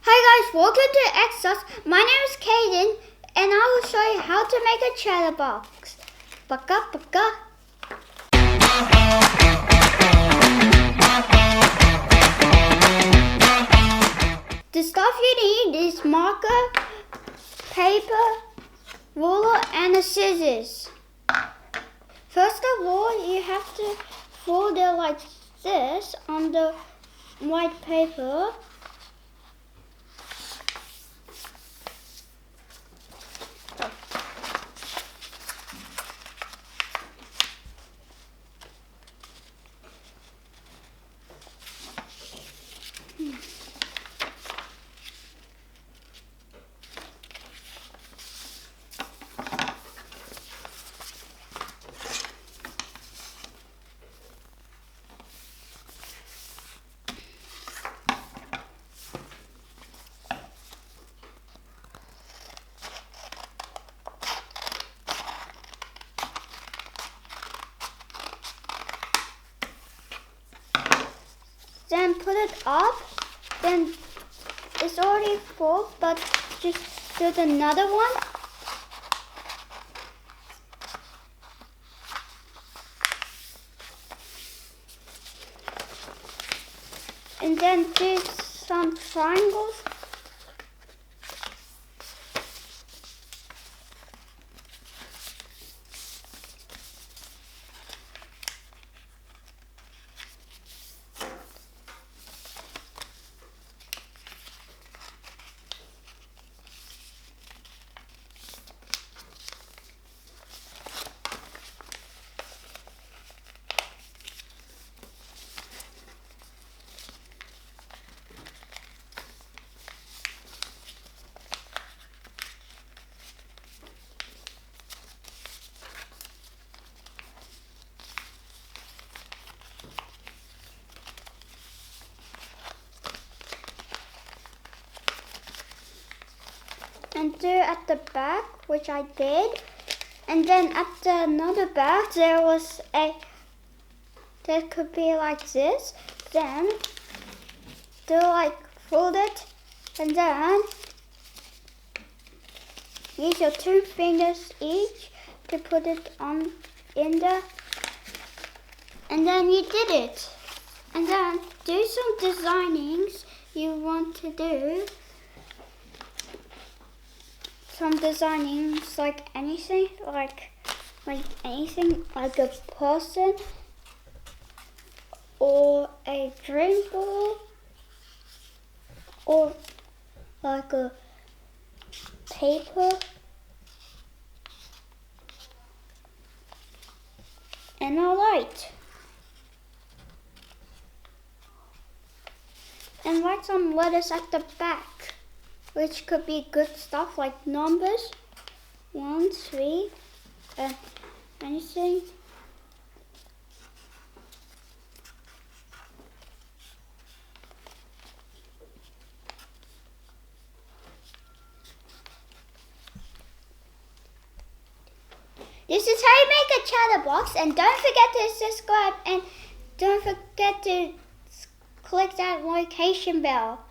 Hi guys, welcome to xstopz. My name is Kaden and I will show you how to make a chatterbox. Baka baka. The stuff you need is marker, paper, ruler and the scissors. First of all, you have to fold it like this on the white paper. Then put it up, then it's already full, but just do another one. And then do some triangles. And do at the back, which I did, and then at the another back there could be like this. Then do like fold it, and then use your 2 fingers each to put it on in there, and then you did it. And then do some designings you want to do. Some designings like anything, like anything, like a person or a drink bottle or like a paper and a light. And write some letters at the back, which could be good stuff like numbers, 1, 3, anything. This is how you make a chatterbox, and don't forget to subscribe and don't forget to click that notification bell.